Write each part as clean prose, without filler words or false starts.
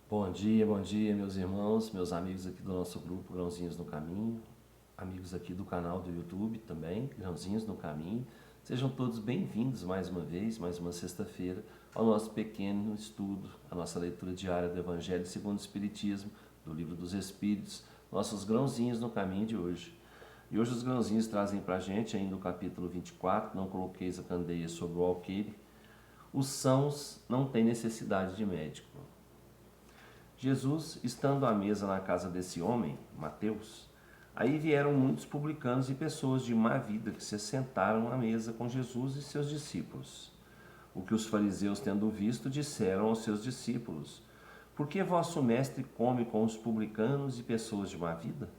Bom dia, meus irmãos, meus amigos aqui do nosso grupo Grãozinhos no Caminho, amigos aqui do canal do YouTube também, Grãozinhos no Caminho. Sejam todos bem-vindos mais uma vez, mais uma sexta-feira, ao nosso pequeno estudo, a nossa leitura diária do Evangelho segundo o Espiritismo, do Livro dos Espíritos, nossos grãozinhos no caminho de hoje. E hoje os grãozinhos trazem para a gente, ainda no capítulo 24, não coloqueis a candeia sobre o alqueire, os sãos não têm necessidade de médico. Jesus, estando à mesa na casa desse homem, Mateus, aí vieram muitos publicanos e pessoas de má vida que se sentaram à mesa com Jesus e seus discípulos. O que os fariseus, tendo visto, disseram aos seus discípulos: Por que vosso mestre come com os publicanos e pessoas de má vida?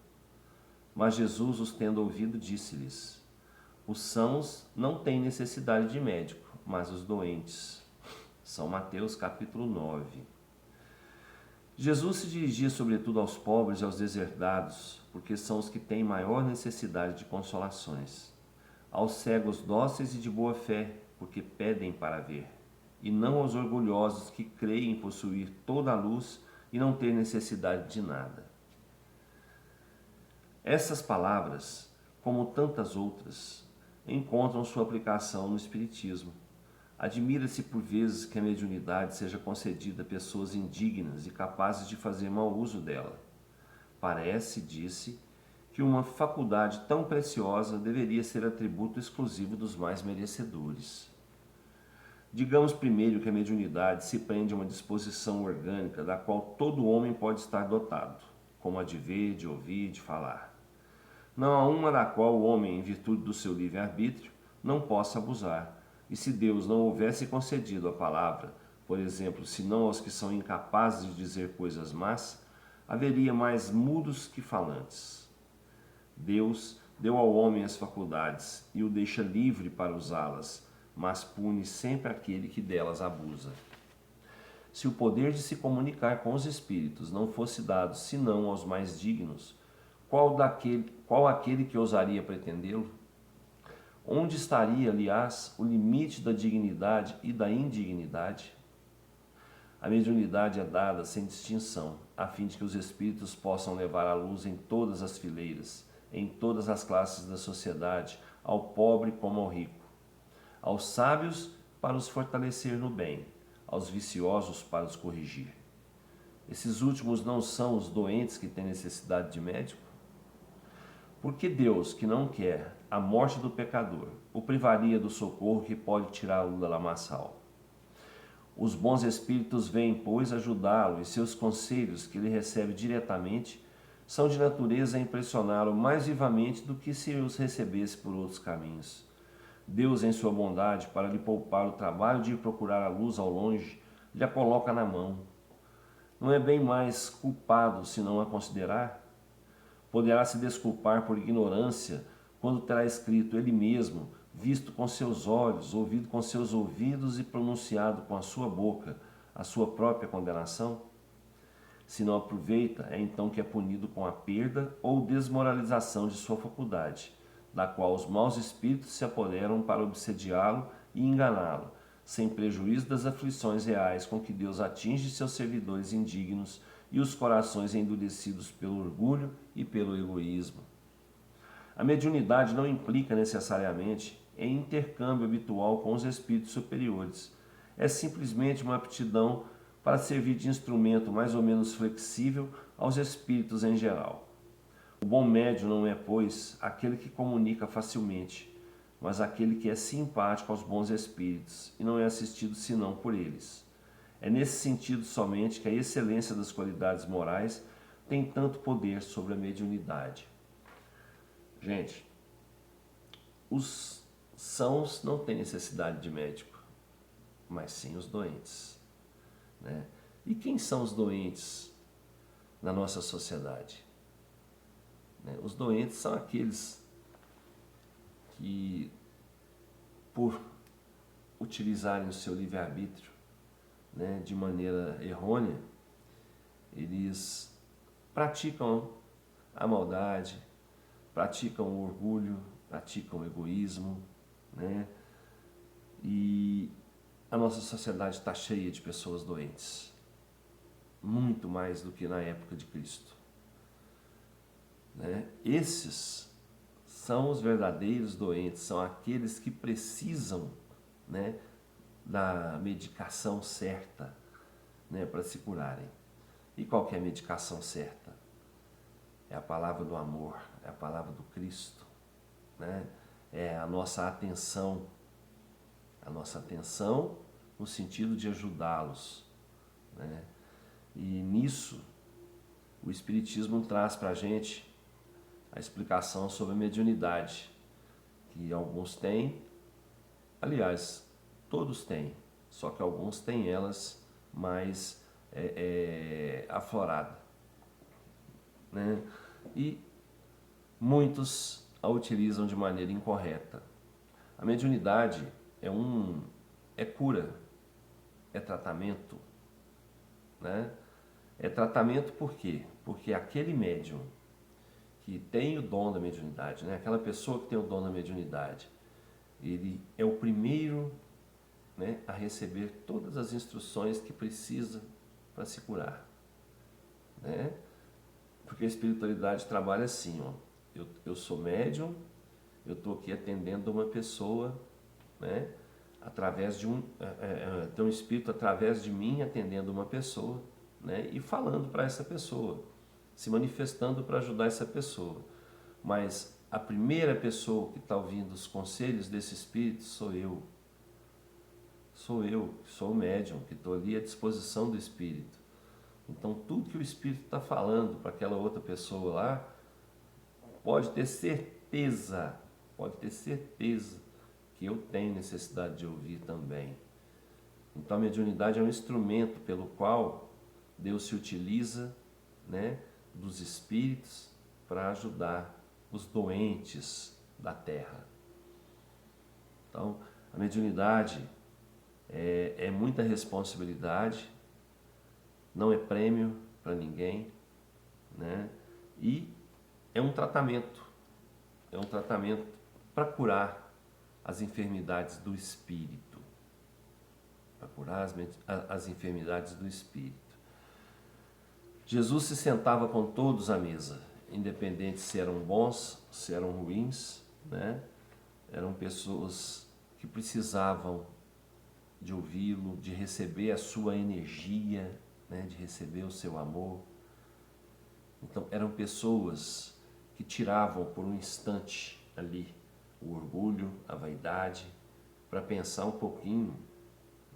Mas Jesus, os tendo ouvido, disse-lhes: Os sãos não têm necessidade de médico, mas os doentes. São Mateus capítulo 9. Jesus se dirigia sobretudo aos pobres e aos deserdados, porque são os que têm maior necessidade de consolações. Aos cegos dóceis e de boa fé, porque pedem para ver. E não aos orgulhosos que creem possuir toda a luz e não ter necessidade de nada. Essas palavras, como tantas outras, encontram sua aplicação no Espiritismo. Admira-se por vezes que a mediunidade seja concedida a pessoas indignas e capazes de fazer mau uso dela. Parece, disse, que uma faculdade tão preciosa deveria ser atributo exclusivo dos mais merecedores. Digamos primeiro que a mediunidade se prende a uma disposição orgânica da qual todo homem pode estar dotado, como a de ver, de ouvir, de falar. Não há uma da qual o homem, em virtude do seu livre-arbítrio, não possa abusar. E se Deus não houvesse concedido a palavra, por exemplo, senão aos que são incapazes de dizer coisas más, haveria mais mudos que falantes. Deus deu ao homem as faculdades e o deixa livre para usá-las, mas pune sempre aquele que delas abusa. Se o poder de se comunicar com os espíritos não fosse dado senão aos mais dignos, qual aquele que ousaria pretendê-lo? Onde estaria, aliás, o limite da dignidade e da indignidade? A mediunidade é dada sem distinção, a fim de que os espíritos possam levar a luz em todas as fileiras, em todas as classes da sociedade, ao pobre como ao rico, aos sábios para os fortalecer no bem, aos viciosos para os corrigir. Esses últimos não são os doentes que têm necessidade de médico? Porque Deus, que não quer a morte do pecador, o privaria do socorro que pode tirá-lo da lamaçal. Os bons espíritos vêm, pois, ajudá-lo, e seus conselhos, que ele recebe diretamente, são de natureza a impressioná-lo mais vivamente do que se os recebesse por outros caminhos. Deus, em sua bondade, para lhe poupar o trabalho de ir procurar a luz ao longe, lhe a coloca na mão. Não é bem mais culpado se não a considerar? Poderá se desculpar por ignorância quando terá escrito ele mesmo, visto com seus olhos, ouvido com seus ouvidos e pronunciado com a sua boca a sua própria condenação? Se não aproveita, é então que é punido com a perda ou desmoralização de sua faculdade, da qual os maus espíritos se apoderam para obsediá-lo e enganá-lo, sem prejuízo das aflições reais com que Deus atinge seus servidores indignos e os corações endurecidos pelo orgulho e pelo egoísmo. A mediunidade não implica necessariamente em intercâmbio habitual com os espíritos superiores. É simplesmente uma aptidão para servir de instrumento mais ou menos flexível aos espíritos em geral. O bom médium não é, pois, aquele que comunica facilmente, mas aquele que é simpático aos bons espíritos e não é assistido senão por eles. É nesse sentido somente que a excelência das qualidades morais tem tanto poder sobre a mediunidade. Gente, os sãos não têm necessidade de médico, mas sim os doentes, né? E quem são os doentes na nossa sociedade? Os doentes são aqueles que, por utilizarem o seu livre-arbítrio, de maneira errônea, eles praticam a maldade, praticam o orgulho, praticam o egoísmo, E a nossa sociedade está cheia de pessoas doentes. muito mais do que na época de Cristo, né? Esses são os verdadeiros doentes, são aqueles que precisam, né, da medicação certa, né, para se curarem. E qual que é a medicação certa? É a palavra do amor, é a palavra do Cristo, né? É a nossa atenção no sentido de ajudá-los, né? E nisso o Espiritismo traz para a gente a explicação sobre a mediunidade, que alguns têm, aliás, todos têm, só que alguns têm elas mais aflorada, né? E muitos a utilizam de maneira incorreta. A mediunidade é cura, é tratamento, né? É tratamento por quê? Porque aquele médium que tem o dom da mediunidade, né? Aquela pessoa que tem o dom da mediunidade, ele é o primeiro, né, a receber todas as instruções que precisa para se curar, né? Porque a espiritualidade trabalha assim, ó. Eu sou médium, eu estou aqui atendendo uma pessoa, né? Através de tem um espírito através de mim atendendo uma pessoa, né? E falando para essa pessoa, se manifestando para ajudar essa pessoa. Mas a primeira pessoa que está ouvindo os conselhos desse espírito sou eu. Sou o médium, que estou ali à disposição do espírito. Então tudo que o espírito está falando para aquela outra pessoa lá, pode ter certeza que eu tenho necessidade de ouvir também. Então a mediunidade é um instrumento pelo qual Deus se utiliza, né, dos espíritos para ajudar os doentes da terra. Então a mediunidade é muita responsabilidade, não é prêmio para ninguém, né? E é um tratamento para curar as enfermidades do espírito, para curar as enfermidades do espírito. Jesus se sentava com todos à mesa, independente se eram bons, se eram ruins, né? Eram pessoas que precisavam de ouvi-lo, de receber a sua energia, né? De receber o seu amor. Então eram pessoas que tiravam por um instante ali o orgulho, a vaidade, para pensar um pouquinho,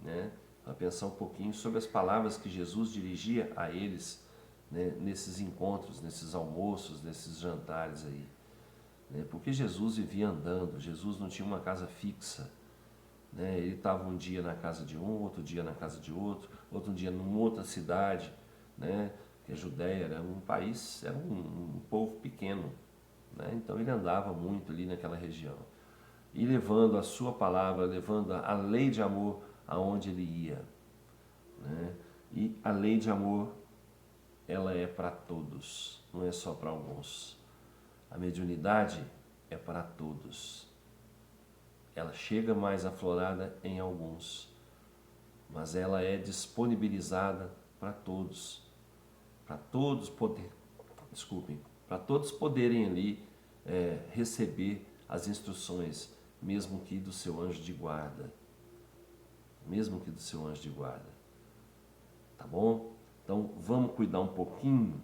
né? Para pensar um pouquinho sobre as palavras que Jesus dirigia a eles, né? Nesses encontros, nesses almoços, nesses jantares aí, né? Porque Jesus vivia andando, Jesus não tinha uma casa fixa, né? Ele estava um dia na casa de um, outro dia na casa de outro dia numa outra cidade, né? Que a Judéia era um país, era um povo pequeno, né? Então ele andava muito ali naquela região e levando a sua palavra, levando a lei de amor aonde ele ia, né? E a lei de amor, ela é para todos, não é só para alguns. A mediunidade é para todos. Ela chega mais aflorada em alguns, mas ela é disponibilizada para todos para todos poderem ali receber as instruções, mesmo que do seu anjo de guarda, tá bom? Então vamos cuidar um pouquinho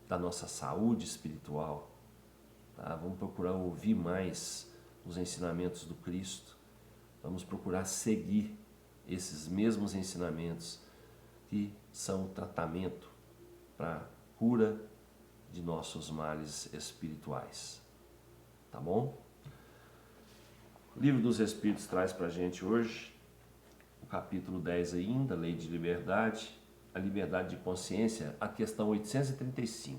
da nossa saúde espiritual, tá? Vamos procurar ouvir mais os ensinamentos do Cristo, vamos procurar seguir esses mesmos ensinamentos que são tratamento para cura de nossos males espirituais, tá bom? O Livro dos Espíritos traz para a gente hoje o capítulo 10 ainda, Lei de Liberdade, a liberdade de consciência, a questão 835.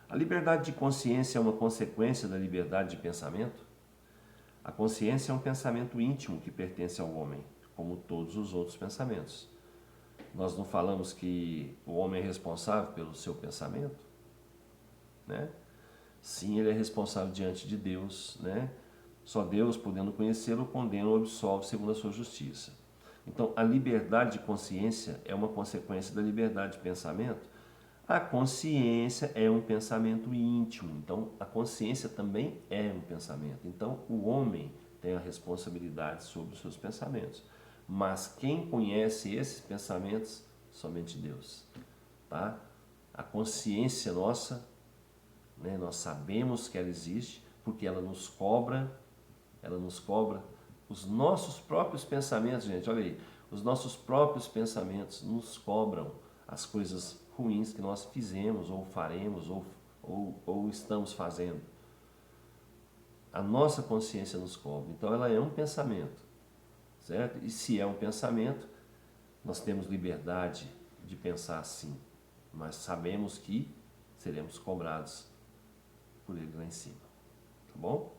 A liberdade de consciência é uma consequência da liberdade de pensamento? A consciência é um pensamento íntimo que pertence ao homem, como todos os outros pensamentos. Nós não falamos que o homem é responsável pelo seu pensamento, né? Sim, ele é responsável diante de Deus, né? Só Deus, podendo conhecê-lo, condena ou absolve segundo a sua justiça. Então, a liberdade de consciência é uma consequência da liberdade de pensamento. A consciência é um pensamento íntimo, então a consciência também é um pensamento. Então, o homem tem a responsabilidade sobre os seus pensamentos. Mas quem conhece esses pensamentos? Somente Deus. Tá? A consciência nossa, né, nós sabemos que ela existe, porque ela nos cobra os nossos próprios pensamentos, gente, olha aí, os nossos próprios pensamentos nos cobram as coisas ruins que nós fizemos, ou faremos, ou estamos fazendo. A nossa consciência nos cobra, então ela é um pensamento, certo? E se é um pensamento, nós temos liberdade de pensar assim, mas sabemos que seremos cobrados por ele lá em cima, tá bom?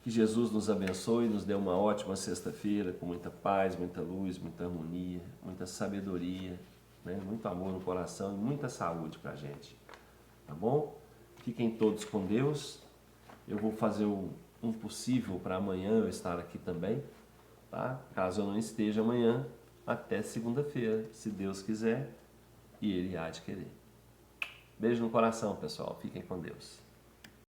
Que Jesus nos abençoe e nos dê uma ótima sexta-feira, com muita paz, muita luz, muita harmonia, muita sabedoria, né? Muito amor no coração e muita saúde pra gente, tá bom? Fiquem todos com Deus. Eu vou fazer um possível para amanhã eu estar aqui também, tá? Caso eu não esteja amanhã, até segunda-feira, se Deus quiser e Ele há de querer. Beijo no coração, pessoal. Fiquem com Deus.